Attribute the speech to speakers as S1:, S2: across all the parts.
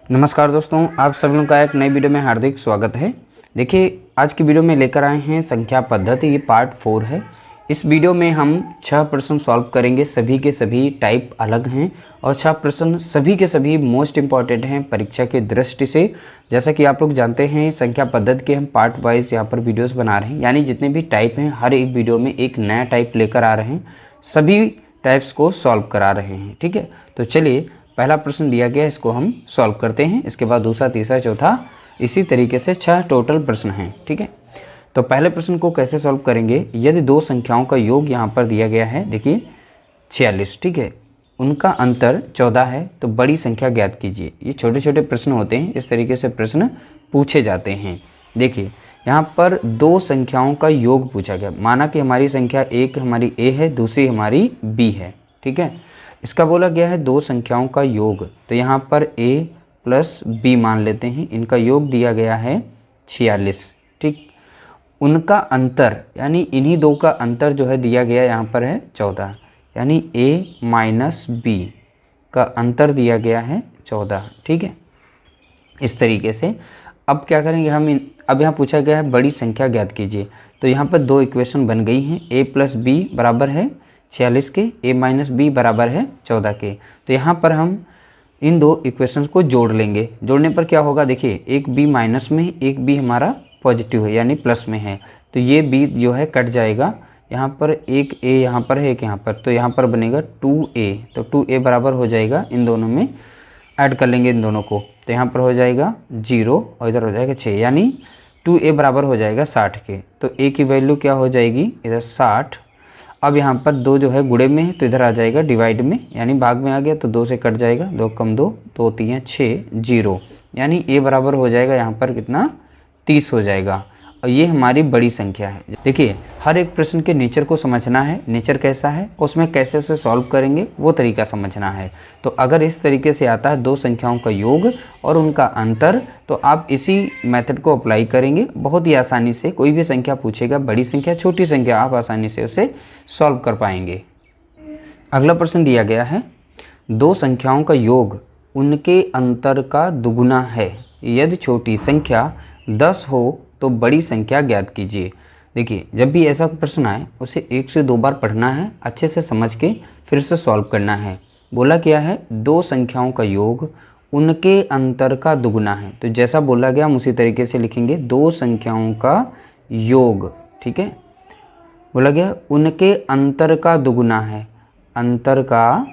S1: नमस्कार दोस्तों, आप सभी लोगों का एक नई वीडियो में हार्दिक स्वागत है। देखिए, आज की वीडियो में लेकर आए हैं संख्या पद्धति, ये पार्ट 4 है। इस वीडियो में हम 6 प्रश्न सॉल्व करेंगे। सभी के सभी टाइप अलग हैं और 6 प्रश्न सभी के सभी मोस्ट इम्पॉर्टेंट हैं परीक्षा की दृष्टि से। जैसा कि आप लोग जानते हैं, संख्या पद्धति के हम पार्ट वाइज यहाँ पर वीडियोज़ बना रहे हैं, यानी जितने भी टाइप हैं हर एक वीडियो में एक नया टाइप लेकर आ रहे हैं, सभी टाइप्स को सॉल्व करा रहे हैं। ठीक है, तो चलिए पहला प्रश्न दिया गया, इसको हम सॉल्व करते हैं। इसके बाद दूसरा, तीसरा, चौथा, इसी तरीके से 6 टोटल प्रश्न हैं। ठीक है, तो पहले प्रश्न को कैसे सॉल्व करेंगे। यदि दो संख्याओं का योग यहाँ पर दिया गया है, देखिए 46, ठीक है, उनका अंतर 14 है, तो बड़ी संख्या ज्ञात कीजिए। ये छोटे छोटे प्रश्न होते हैं, इस तरीके से प्रश्न पूछे जाते हैं। देखिए यहाँ पर दो संख्याओं का योग पूछा गया। माना कि हमारी संख्या एक हमारी ए है, दूसरी हमारी बी है। ठीक है, इसका बोला गया है दो संख्याओं का योग, तो यहाँ पर a प्लस बी मान लेते हैं। इनका योग दिया गया है 46। ठीक, उनका अंतर यानी इन्हीं दो का अंतर जो है दिया गया यहाँ पर है 14, यानी a माइनस बी का अंतर दिया गया है 14। ठीक है, इस तरीके से अब क्या करेंगे हम, अब यहाँ पूछा गया है बड़ी संख्या ज्ञात कीजिए। तो यहाँ पर दो इक्वेशन बन गई हैं, a प्लस बी बराबर है 46 के, a माइनस बी बराबर है 14 के। तो यहाँ पर हम इन दो इक्वेशंस को जोड़ लेंगे। जोड़ने पर क्या होगा, देखिए एक b माइनस में, एक b हमारा पॉजिटिव है यानी प्लस में है, तो ये b जो है कट जाएगा। यहाँ पर एक a यहाँ पर है, एक यहाँ पर, तो यहाँ पर बनेगा 2a। तो 2a बराबर हो जाएगा, इन दोनों में ऐड कर लेंगे इन दोनों को, तो यहाँ पर हो जाएगा 0 और इधर हो जाएगा 6, यानी 2a बराबर हो जाएगा 60 के। तो a की वैल्यू क्या हो जाएगी, इधर 60। अब यहाँ पर दो जो है गुणे में है, तो इधर आ जाएगा डिवाइड में, यानी भाग में आ गया, तो 2 से कट जाएगा, 2 कम 2, 2 3 6, 0, यानी a बराबर हो जाएगा यहाँ पर कितना, 30 हो जाएगा। और ये हमारी बड़ी संख्या है। देखिए हर एक प्रश्न के नेचर को समझना है, नेचर कैसा है, उसमें कैसे उसे सॉल्व करेंगे वो तरीका समझना है। तो अगर इस तरीके से आता है दो संख्याओं का योग और उनका अंतर, तो आप इसी मेथड को अप्लाई करेंगे, बहुत ही आसानी से कोई भी संख्या पूछेगा, बड़ी संख्या छोटी संख्या, आप आसानी से उसे सॉल्व कर पाएंगे। अगला प्रश्न दिया गया है, दो संख्याओं का योग उनके अंतर का दुगुना है, यदि छोटी संख्या 10 हो तो बड़ी संख्या ज्ञात कीजिए। देखिए जब भी ऐसा प्रश्न आए उसे 1 से 2 बार पढ़ना है, अच्छे से समझ के फिर से सॉल्व करना है। बोला क्या है, दो संख्याओं का योग उनके अंतर का दुगुना है, तो जैसा बोला गया हम उसी तरीके से लिखेंगे, दो संख्याओं का योग। ठीक है, बोला गया उनके अंतर का दुगुना है, अंतर का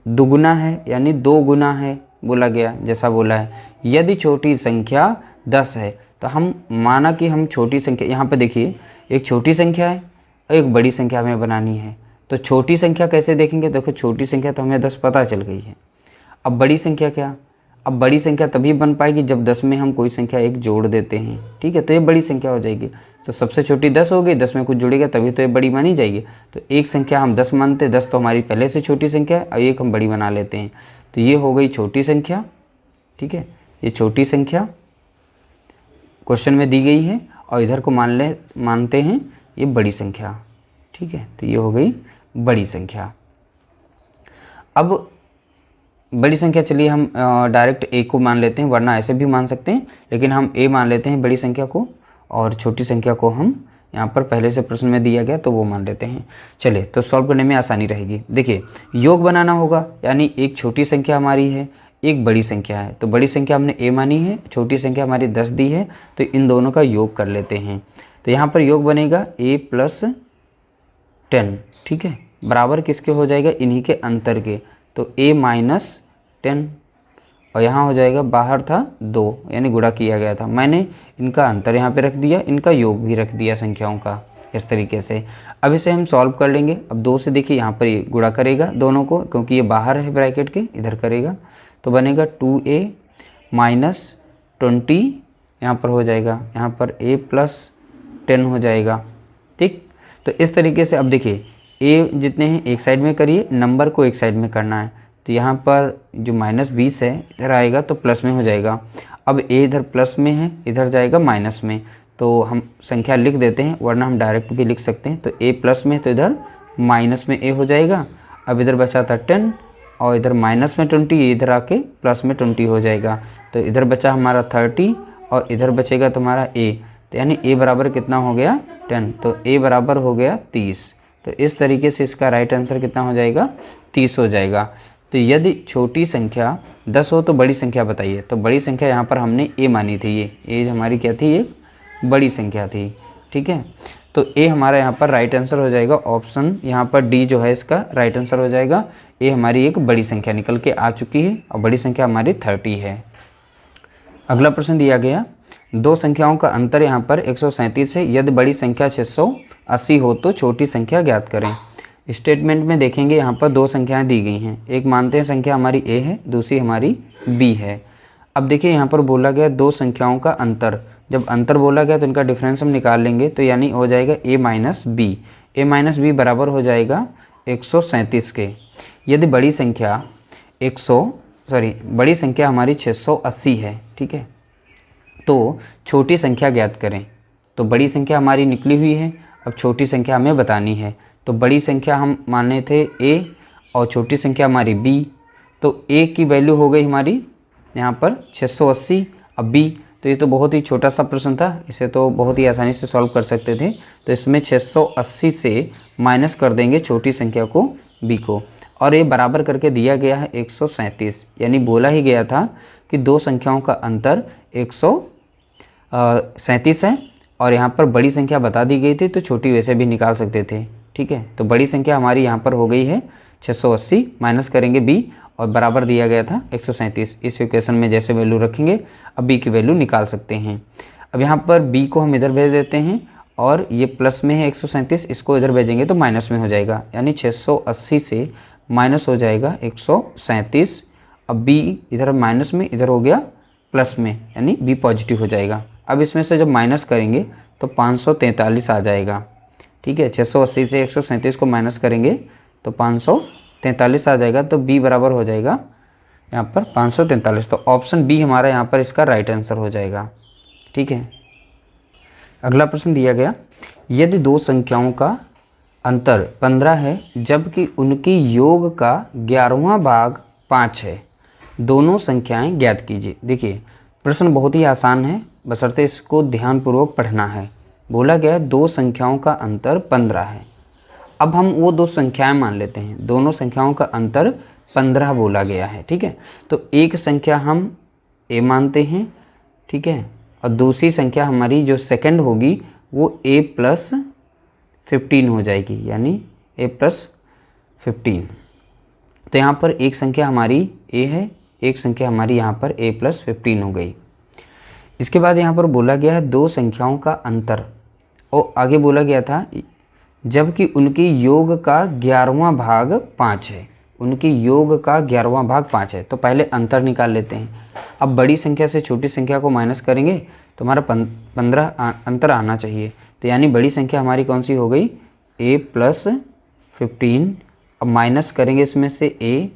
S1: दुगुना है यानी 2 गुना है, बोला गया जैसा बोला है। यदि छोटी संख्या 10 है, तो हम माना कि हम छोटी संख्या, यहाँ पे देखिए एक छोटी संख्या है और एक बड़ी संख्या हमें बनानी है। तो छोटी संख्या कैसे देखेंगे, देखो छोटी संख्या तो हमें 10 पता चल गई है। अब बड़ी संख्या क्या, अब बड़ी संख्या तभी बन पाएगी जब 10 में हम कोई संख्या एक जोड़ देते हैं। ठीक है, तो ये बड़ी संख्या हो जाएगी। तो सबसे छोटी 10 हो गई, 10 में कुछ जुड़ेगा तभी तो ये बड़ी मानी जाएगी। तो एक संख्या हम 10 मानते हैं, 10 तो हमारी पहले से छोटी संख्या है, और एक हम बड़ी बना लेते हैं, तो ये हो गई छोटी संख्या। ठीक है, ये छोटी संख्या क्वेश्चन में दी गई है, और इधर को मानते हैं ये बड़ी संख्या। ठीक है, तो ये हो गई बड़ी संख्या। अब बड़ी संख्या चलिए हम डायरेक्ट a को मान लेते हैं, वरना ऐसे भी मान सकते हैं, लेकिन हम a मान लेते हैं बड़ी संख्या को, और छोटी संख्या को हम यहाँ पर पहले से प्रश्न में दिया गया तो वो मान लेते हैं। चलिए तो सॉल्व करने में आसानी रहेगी। देखिए योग बनाना होगा, यानी एक छोटी संख्या हमारी है, एक बड़ी संख्या है, तो बड़ी संख्या हमने a मानी है, छोटी संख्या हमारी 10 दी है, तो इन दोनों का योग कर लेते हैं। तो यहाँ पर योग बनेगा a प्लस 10। ठीक है, बराबर किसके हो जाएगा, इन्हीं के अंतर के, तो a माइनस 10, और यहाँ हो जाएगा, बाहर था 2 यानी गुणा किया गया था, मैंने इनका अंतर यहाँ पे रख दिया, इनका योग भी रख दिया संख्याओं का, इस तरीके से। अब इसे हम सॉल्व कर लेंगे। अब 2 से देखिए यहाँ पर ये गुणा करेगा दोनों को, क्योंकि ये बाहर है ब्रैकेट के, इधर करेगा, तो बनेगा 2a माइनस 20, यहाँ पर हो जाएगा, यहाँ पर a प्लस 10 हो जाएगा। ठीक, तो इस तरीके से अब देखिए a जितने हैं एक साइड में करिए, नंबर को एक साइड में करना है, तो यहाँ पर जो -20 है इधर आएगा तो प्लस में हो जाएगा। अब a इधर प्लस में है, इधर जाएगा माइनस में, तो हम संख्या लिख देते हैं, वरना हम डायरेक्ट भी लिख सकते हैं। तो a प्लस में, तो इधर माइनस में a हो जाएगा। अब इधर बचा था 10, और इधर माइनस में 20, इधर आके प्लस में 20 हो जाएगा। तो इधर बचा हमारा 30 और इधर बचेगा तुम्हारा a, तो यानी a बराबर कितना हो गया 10, तो a बराबर हो गया 30। तो इस तरीके से इसका राइट आंसर कितना हो जाएगा 30 हो जाएगा। तो यदि छोटी संख्या 10 हो तो बड़ी संख्या बताइए। तो बड़ी संख्या यहाँ पर हमने a मानी थी, ये हमारी क्या थी, ये बड़ी संख्या थी, ठीक है। तो a हमारा यहाँ पर राइट आंसर हो जाएगा, ऑप्शन यहाँ पर डी जो है इसका राइट आंसर हो जाएगा। a हमारी एक बड़ी संख्या निकल के आ चुकी है और बड़ी संख्या हमारी 30 है। अगला प्रश्न दिया गया, दो संख्याओं का अंतर यहाँ पर 137 है, यदि बड़ी संख्या 680 हो तो छोटी संख्या ज्ञात करें। स्टेटमेंट में देखेंगे यहाँ पर दो संख्याएं दी गई हैं, एक मानते हैं संख्या हमारी a है, दूसरी हमारी b है। अब देखिए यहाँ पर बोला गया दो संख्याओं का अंतर, जब अंतर बोला गया तो इनका डिफरेंस हम निकाल लेंगे, तो यानी हो जाएगा a माइनस b बराबर हो जाएगा 137 के। यदि बड़ी संख्या बड़ी संख्या हमारी 680 है, ठीक है, तो छोटी संख्या ज्ञात करें। तो बड़ी संख्या हमारी निकली हुई है, अब छोटी संख्या हमें बतानी है। तो बड़ी संख्या हम माने थे a और छोटी संख्या हमारी b, तो a की वैल्यू हो गई हमारी यहाँ पर 680, अब b, तो ये तो बहुत ही छोटा सा प्रश्न था, इसे तो बहुत ही आसानी से सॉल्व कर सकते थे। तो इसमें 680 से माइनस कर देंगे छोटी संख्या को b को, और ये बराबर करके दिया गया है 137, यानी बोला ही गया था कि दो संख्याओं का अंतर 137 है और यहाँ पर बड़ी संख्या बता दी गई थी, तो छोटी वैसे भी निकाल सकते थे, ठीक है। तो बड़ी संख्या हमारी यहाँ पर हो गई है 680, माइनस करेंगे b और बराबर दिया गया था 137। इस इक्वेशन में जैसे वैल्यू रखेंगे अब b की वैल्यू निकाल सकते हैं। अब यहाँ पर b को हम इधर भेज देते हैं और ये प्लस में है 137, इसको इधर भेजेंगे तो माइनस में हो जाएगा, यानी 680 से माइनस हो जाएगा 137। अब b इधर माइनस में, इधर हो गया प्लस में, यानी b पॉजिटिव हो जाएगा। अब इसमें से जब माइनस करेंगे तो 543 आ जाएगा, ठीक है। 680 से 137 को माइनस करेंगे तो 543 आ जाएगा, तो b बराबर हो जाएगा यहाँ पर 543। तो ऑप्शन बी हमारा यहाँ पर इसका राइट आंसर हो जाएगा, ठीक है। अगला प्रश्न दिया गया, यदि दो संख्याओं का अंतर 15 है जबकि उनकी योग का 11वां भाग 5 है, दोनों संख्याएं ज्ञात कीजिए। देखिए प्रश्न बहुत ही आसान है, बशर्ते इसको ध्यानपूर्वक पढ़ना है। बोला गया दो संख्याओं का अंतर 15 है। अब हम वो दो संख्याएं मान लेते हैं, दोनों संख्याओं का अंतर 15 बोला गया है, ठीक है। तो एक संख्या हम a मानते हैं, ठीक है, और दूसरी संख्या हमारी जो सेकंड होगी वो a प्लस 15 हो जाएगी, यानी a प्लस 15। तो यहाँ पर एक संख्या हमारी a है, एक संख्या हमारी यहाँ पर a प्लस 15 हो गई। इसके बाद यहाँ पर बोला गया है दो संख्याओं का अंतर, और आगे बोला गया था जबकि उनकी योग का 11वां भाग 5 है, उनकी योग का 11वां भाग 5 है। तो पहले अंतर निकाल लेते हैं। अब बड़ी संख्या से छोटी संख्या को माइनस करेंगे तो हमारा 15 अंतर आना चाहिए, तो यानी बड़ी संख्या हमारी कौन सी हो गई a प्लस 15। अब माइनस करेंगे इसमें से a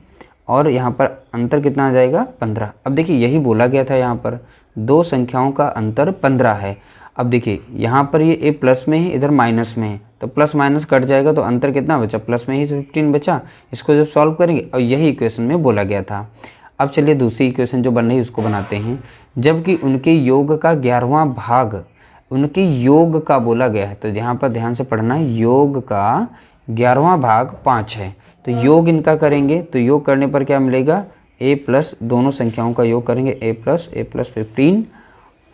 S1: और यहाँ पर अंतर कितना आ जाएगा 15। अब देखिए यही बोला गया था, यहाँ पर दो संख्याओं का अंतर 15 है। अब देखिए यहाँ पर ये a प्लस में है, इधर माइनस में है, तो प्लस माइनस कट जाएगा तो अंतर कितना बचा, प्लस में ही 15 बचा। इसको जब सॉल्व करेंगे और यही इक्वेशन में बोला गया था। अब चलिए दूसरी इक्वेशन जो बन रही है उसको बनाते हैं। जबकि उनके योग का 11वां भाग, उनके योग का बोला गया है, तो यहाँ पर ध्यान से पढ़ना है, योग का 11वां भाग 5 है। तो योग इनका करेंगे तो योग करने पर क्या मिलेगा, a प्लस, दोनों संख्याओं का योग करेंगे a प्लस 15,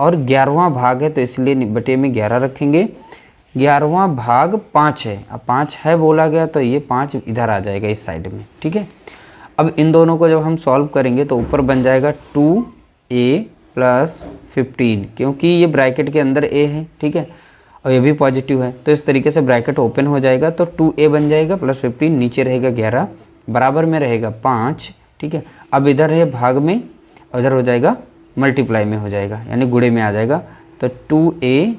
S1: और 11वां भाग है तो इसलिए बटे में 11 रखेंगे। 11वां भाग 5 है, अब 5 है बोला गया तो ये 5 इधर आ जाएगा इस साइड में, ठीक है। अब इन दोनों को जब हम सॉल्व करेंगे तो ऊपर बन जाएगा 2a प्लस 15, क्योंकि ये ब्रैकेट के अंदर a है, ठीक है, और ये भी पॉजिटिव है, तो इस तरीके से ब्रैकेट ओपन हो जाएगा। तो 2a बन जाएगा प्लस 15, नीचे रहेगा 11, बराबर में रहेगा 5, ठीक है। अब इधर है भाग में, उधर हो जाएगा मल्टीप्लाई में हो जाएगा, यानी गुणे में आ जाएगा। तो 2a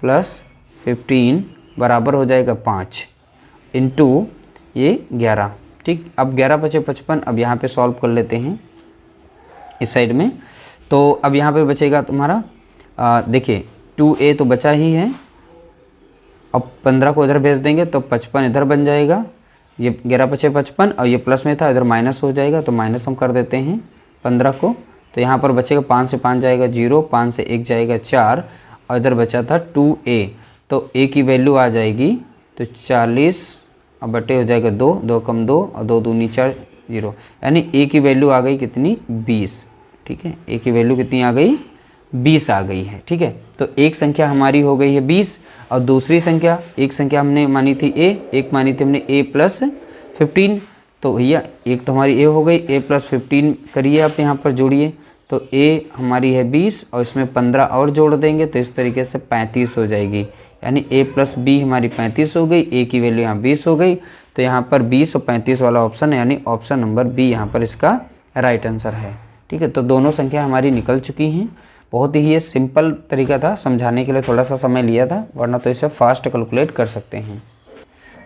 S1: प्लस 15 बराबर हो जाएगा 5 इंटू ये 11, ठीक। अब 11 बचे 55। अब यहाँ पे सॉल्व कर लेते हैं इस साइड में। तो अब यहाँ पे बचेगा तुम्हारा देखिए 2a तो बचा ही है, अब 15 को इधर भेज देंगे तो 55 इधर बन जाएगा, ये 11 पचे 55 और ये प्लस में था, इधर माइनस हो जाएगा तो माइनस हम कर देते हैं 15 को। तो यहाँ पर बचेगा 5 से 5 जाएगा 0, 5 से 1 जाएगा 4 और इधर बचा था 2a। तो a की वैल्यू आ जाएगी तो 40 और बटे हो जाएगा 2, 2 कम 2 और 2 दूनी 4 0, यानी a की वैल्यू आ गई कितनी 20। ठीक है, a की वैल्यू कितनी आ गई 20 आ गई है। ठीक है, तो एक संख्या हमारी हो गई है 20 और दूसरी संख्या, एक संख्या हमने मानी थी a, एक मानी थी हमने a प्लस 15। तो भैया एक तो हमारी a हो गई, a प्लस 15 करिए आप यहाँ पर जोड़िए। तो a हमारी है 20 और इसमें 15 और जोड़ देंगे तो इस तरीके से 35 हो जाएगी, यानी a प्लस b हमारी 35 हो गई, a की वैल्यू यहाँ 20 हो गई। तो यहाँ पर 20 और 35 वाला ऑप्शन है, यानी ऑप्शन नंबर बी यहाँ पर इसका राइट आंसर है। ठीक है, तो दोनों संख्या हमारी निकल चुकी हैं। बहुत ही ये सिंपल तरीका था, समझाने के लिए थोड़ा सा समय लिया था, वरना तो इसे फास्ट कैलकुलेट कर सकते हैं।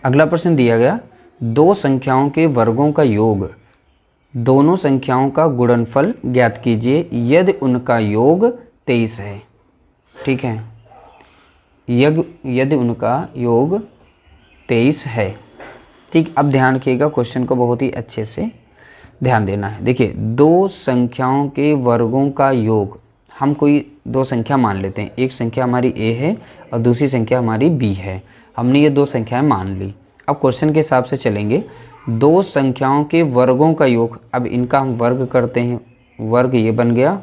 S1: अगला प्रश्न दिया गया, दो संख्याओं के वर्गों का योग, दोनों संख्याओं का गुणनफल ज्ञात कीजिए यदि उनका योग 23 है। ठीक है, यदि उनका योग 23 है। ठीक, अब ध्यान रखिएगा, क्वेश्चन को बहुत ही अच्छे से ध्यान देना है। देखिए, दो संख्याओं के वर्गों का योग, हम कोई दो संख्या मान लेते हैं, एक संख्या हमारी a है और दूसरी संख्या हमारी b है। हमने ये दो संख्याएं मान ली। अब क्वेश्चन के हिसाब से चलेंगे, दो संख्याओं के वर्गों का योग, अब इनका हम वर्ग करते हैं। वर्ग ये बन गया,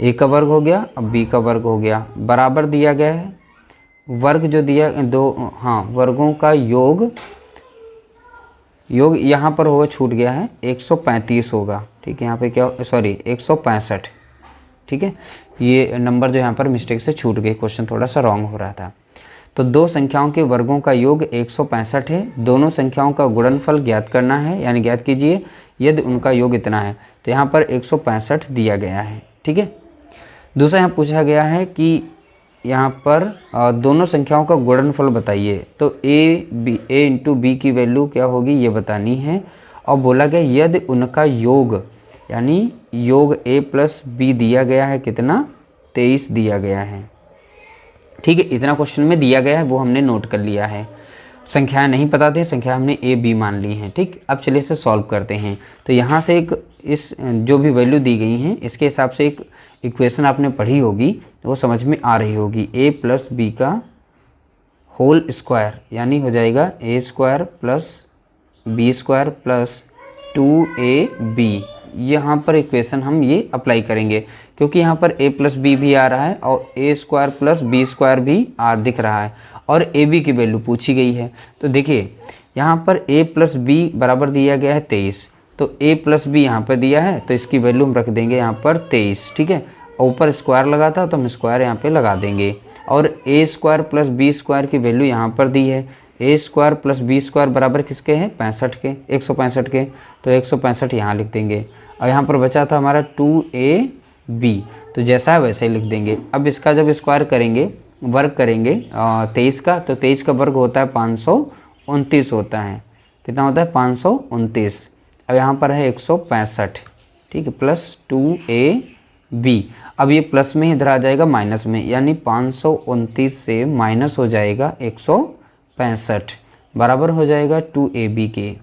S1: a का वर्ग हो गया, अब b का वर्ग हो गया, बराबर दिया गया है। वर्ग जो दिया दो, हाँ, वर्गों का योग यहाँ पर होगा, छूट गया है, 135 होगा। ठीक है, यहाँ पे क्या, सॉरी 165। ठीक है, ये नंबर जो यहाँ पर मिस्टेक से छूट गई, क्वेश्चन थोड़ा सा रॉन्ग हो रहा था। तो दो संख्याओं के वर्गों का योग 165 है, दोनों संख्याओं का गुणनफल ज्ञात करना है, यानी ज्ञात कीजिए यदि उनका योग इतना है। तो यहाँ पर 165 दिया गया है। ठीक है, दूसरा यहाँ पूछा गया है कि यहाँ पर दोनों संख्याओं का गुणनफल बताइए। तो a इंटू बी की वैल्यू क्या होगी ये बतानी है, और बोला गया यदि उनका योग, यानी योग a प्लस बी दिया गया है कितना 23 दिया गया है। ठीक है, इतना क्वेश्चन में दिया गया है, वो हमने नोट कर लिया है। संख्याएं नहीं पता थी, संख्या हमने a b मान ली हैं। ठीक, अब चलिए इसे सॉल्व करते हैं। तो यहाँ से एक इस जो भी वैल्यू दी गई हैं इसके हिसाब से एक इक्वेशन आपने पढ़ी होगी, वो समझ में आ रही होगी। a प्लस बी का होल स्क्वायर, यानी हो जाएगा a square plus B square plus 2ab। यहाँ पर इक्वेशन हम ये अप्लाई करेंगे, क्योंकि यहाँ पर a प्लस बी भी आ रहा है और a square plus B square भी दिख रहा है और ab की वैल्यू पूछी गई है। तो देखिए, यहाँ पर a प्लस बी बराबर दिया गया है 23, तो a प्लस बी यहाँ पर दिया है, तो इसकी वैल्यू हम रख देंगे यहाँ पर 23। ठीक है, ऊपर स्क्वायर लगा था तो हम स्क्वायर यहाँ पे लगा देंगे, और a square plus B square की वैल्यू यहाँ पर दी है। a square plus B square बराबर किसके हैं 65 के, 165 के, तो 165 यहाँ लिख देंगे। और यहाँ पर बचा था हमारा 2ab, तो जैसा है वैसे ही लिख देंगे। अब इसका जब स्क्वायर करेंगे, वर्ग करेंगे 23 का, तो 23 का वर्ग होता है 529 होता है। कितना होता है 529। अब यहाँ पर है 165। ठीक है, प्लस 2ab। अब ये प्लस में इधर आ जाएगा माइनस में, यानी 529 से माइनस हो जाएगा 165, बराबर हो जाएगा 2ab के।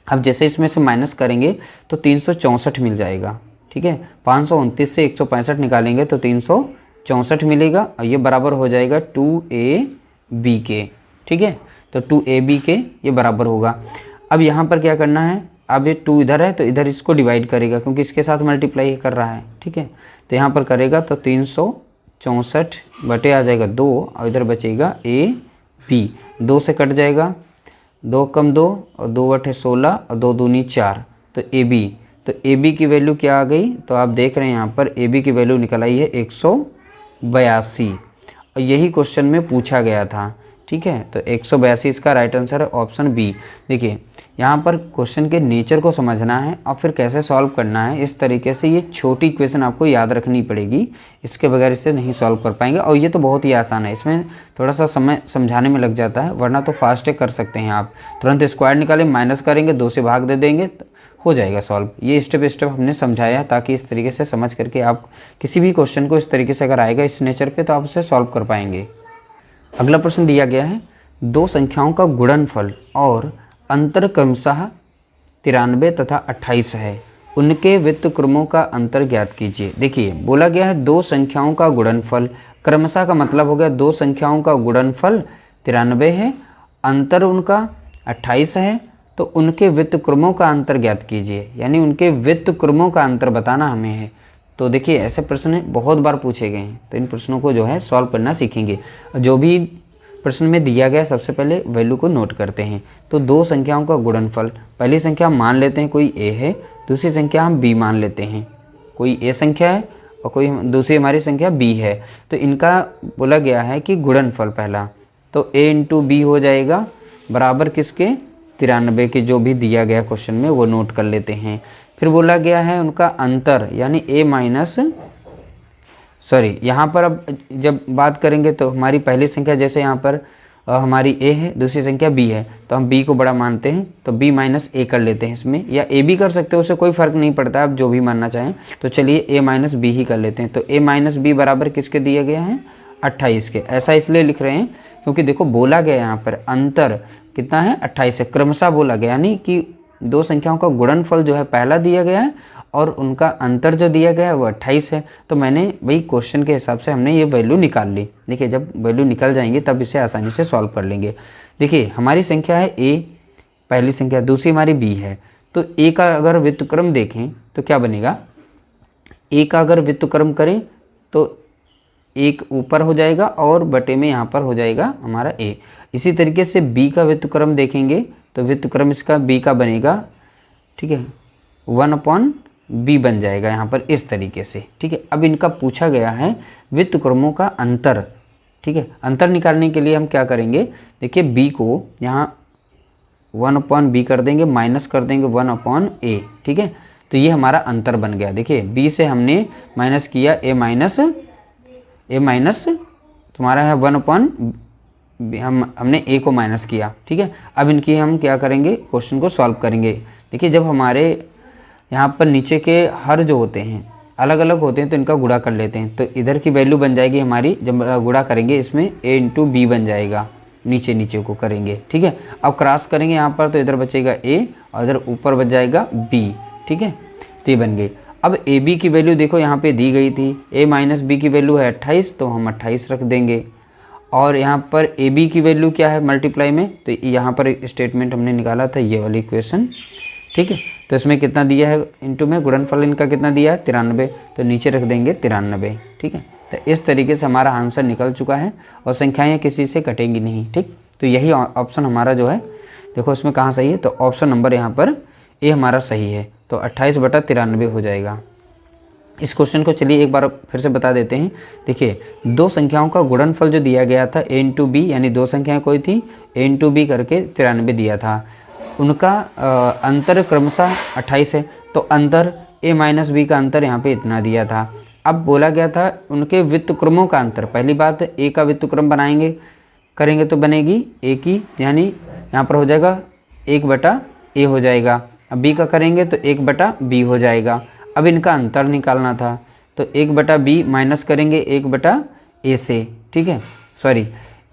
S1: अब जैसे इसमें से माइनस करेंगे तो 364 मिल जाएगा। ठीक है, 529 से 165 निकालेंगे तो 364 मिलेगा, और ये बराबर हो जाएगा 2ab के। ठीक है, तो 2ab के ये बराबर होगा। अब यहाँ पर क्या करना है, अब ये 2 इधर है तो इधर इसको डिवाइड करेगा, क्योंकि इसके साथ मल्टीप्लाई कर रहा है। ठीक है, तो यहाँ पर करेगा तो 364 बटे आ जाएगा 2, और इधर बचेगा ab, 2 से कट जाएगा, 2 कम 2 और 2 बटे 16 और 2 दूनी 4, तो ab। तो ab की वैल्यू क्या आ गई, तो आप देख रहे हैं यहाँ पर ab की वैल्यू निकल आई है 182, और यही क्वेश्चन में पूछा गया था। ठीक है, तो 182 इसका राइट आंसर है, ऑप्शन बी। देखिए, यहाँ पर क्वेश्चन के नेचर को समझना है और फिर कैसे सॉल्व करना है। इस तरीके से ये छोटी इक्वेशन आपको याद रखनी पड़ेगी, इसके बगैर इसे नहीं सॉल्व कर पाएंगे। और ये तो बहुत ही आसान है, इसमें थोड़ा सा समय समझाने में लग जाता है, वरना तो फास्ट कर सकते हैं आप। तुरंत स्क्वायर निकालें, माइनस करेंगे, 2 से भाग दे देंगे, हो जाएगा सॉल्व। ये स्टेप स्टेप हमने समझाया है, ताकि इस तरीके से समझ करके आप किसी भी क्वेश्चन को इस तरीके से अगर आएगा इस नेचर पर, तो आप उसे सॉल्व कर पाएंगे। अगला प्रश्न दिया गया है, दो संख्याओं का गुणनफल और अंतर क्रमशः 93 तथा 28 है, उनके व्युत्क्रमों का अंतर ज्ञात कीजिए। देखिए बोला गया है दो संख्याओं का गुणनफल, क्रमशः का मतलब हो गया दो संख्याओं का गुणनफल 93 है, अंतर उनका 28 है, तो उनके व्युत्क्रमों का अंतर ज्ञात कीजिए, यानी उनके व्युत्क्रमों का अंतर बताना हमें है। तो देखिए ऐसे प्रश्न बहुत बार पूछे गए हैं, तो इन प्रश्नों को जो है सॉल्व करना सीखेंगे। जो भी प्रश्न में दिया गया सबसे पहले वैल्यू को नोट करते हैं। तो दो संख्याओं का गुणनफल, पहली संख्या हम मान लेते हैं कोई a है, दूसरी संख्या हम b मान लेते हैं, कोई a संख्या है और कोई दूसरी हमारी संख्या b है। तो इनका बोला गया है कि गुणनफल पहला, तो a इंटू बी हो जाएगा बराबर किसके 93 के, जो भी दिया गया क्वेश्चन में वो नोट कर लेते हैं। फिर बोला गया है उनका अंतर यानी a माइनस यहाँ पर अब जब बात करेंगे तो हमारी पहली संख्या जैसे यहाँ पर हमारी a है, दूसरी संख्या b है, तो हम b को बड़ा मानते हैं तो b माइनस a कर लेते हैं इसमें, या a भी कर सकते हैं, उससे कोई फ़र्क नहीं पड़ता, आप जो भी मानना चाहें। तो चलिए a माइनस बी ही कर लेते हैं। तो a माइनस बी बराबर किसके दिया गया है 28 के। ऐसा इसलिए लिख रहे हैं क्योंकि देखो बोला गया यहाँ पर अंतर कितना है 28 है, क्रमशः बोला गया, यानी कि दो संख्याओं का गुणनफल जो है पहला दिया गया है और उनका अंतर जो दिया गया है वो 28 है। तो मैंने वही क्वेश्चन के हिसाब से हमने ये वैल्यू निकाल ली। देखिए जब वैल्यू निकल जाएंगे तब इसे आसानी से सॉल्व कर लेंगे। देखिए हमारी संख्या है a, पहली संख्या, दूसरी हमारी b है। तो a का अगर व्युत्क्रम देखें तो क्या बनेगा, a का अगर व्युत्क्रम करें तो एक ऊपर हो जाएगा और बटे में यहाँ पर हो जाएगा हमारा a। इसी तरीके से b का व्युत्क्रम देखेंगे तो व्युत्क्रम इसका b का बनेगा, ठीक है, 1/b बन जाएगा यहाँ पर इस तरीके से, ठीक है। अब इनका पूछा गया है व्युत्क्रमों का अंतर, ठीक है। अंतर निकालने के लिए हम क्या करेंगे, देखिए b को यहाँ 1/b कर देंगे, माइनस कर देंगे 1/a, ठीक है। तो ये हमारा अंतर बन गया। देखिए b से हमने माइनस किया a माइनस तुम्हारा है 1/b, हमने a को माइनस किया, ठीक है। अब इनकी हम क्या करेंगे, क्वेश्चन को सॉल्व करेंगे। देखिए जब हमारे यहाँ पर नीचे के हर जो होते हैं अलग अलग होते हैं तो इनका गुणा कर लेते हैं, तो इधर की वैल्यू बन जाएगी हमारी, जब गुणा करेंगे इसमें a इंटू बी बन जाएगा, नीचे को करेंगे, ठीक है। अब क्रॉस करेंगे यहाँ पर तो इधर बचेगा a और इधर ऊपर बच जाएगा b, ठीक है। तो ये बन गई। अब ए बी की वैल्यू देखो यहाँ पे दी गई थी, a माइनस बी की वैल्यू है 28, तो हम 28 रख देंगे। और यहाँ पर ए बी की वैल्यू क्या है मल्टीप्लाई में, तो यहाँ पर एक स्टेटमेंट हमने निकाला था ये वाली इक्वेशन, ठीक है। तो इसमें कितना दिया है इंटू में, गुणनफल इनका कितना दिया है 93, तो नीचे रख देंगे 93, ठीक है। तो इस तरीके से हमारा आंसर निकल चुका है और संख्याएँ किसी से कटेंगी नहीं, ठीक। तो यही ऑप्शन हमारा जो है, देखो इसमें कहाँ सही है, तो ऑप्शन नंबर यहाँ पर ए हमारा सही है। तो 28/93 हो जाएगा। इस क्वेश्चन को चलिए एक बार फिर से बता देते हैं। देखिए दो संख्याओं का गुणनफल जो दिया गया था a इंटू बी, यानी दो संख्याएं कोई थी a इंटू बी करके 93 दिया था, उनका अंतर क्रमशः 28 है, तो अंतर a माइनस बी का अंतर यहाँ पे इतना दिया था। अब बोला गया था उनके व्युत्क्रमों का अंतर, पहली बात a का व्युत्क्रम बनाएंगे करेंगे तो बनेगी a की, यानी यहाँ पर हो जाएगा 1/a हो जाएगा। अब b का करेंगे तो 1/b हो जाएगा। अब इनका अंतर निकालना था तो 1/b माइनस करेंगे 1/a से, ठीक है,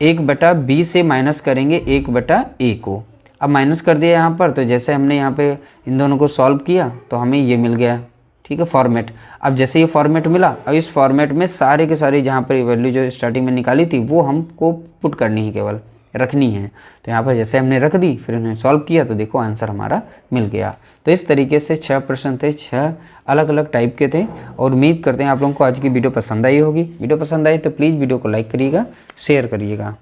S1: 1/b से माइनस करेंगे 1/a को। अब माइनस कर दिया यहाँ पर, तो जैसे हमने यहाँ पे इन दोनों को सॉल्व किया तो हमें ये मिल गया, ठीक है, फॉर्मेट। अब जैसे ये फॉर्मेट मिला, अब इस फॉर्मेट में सारे के सारे जहाँ पर वैल्यू जो स्टार्टिंग में निकाली थी वो हमको पुट करनी है, केवल रखनी है। तो यहाँ पर जैसे हमने रख दी, फिर हमने सॉल्व किया तो देखो आंसर हमारा मिल गया। तो इस तरीके से 6 प्रश्न थे, 6 अलग अलग टाइप के थे। और उम्मीद करते हैं आप लोगों को आज की वीडियो पसंद आई होगी। वीडियो पसंद आई तो प्लीज़ वीडियो को लाइक करिएगा, शेयर करिएगा।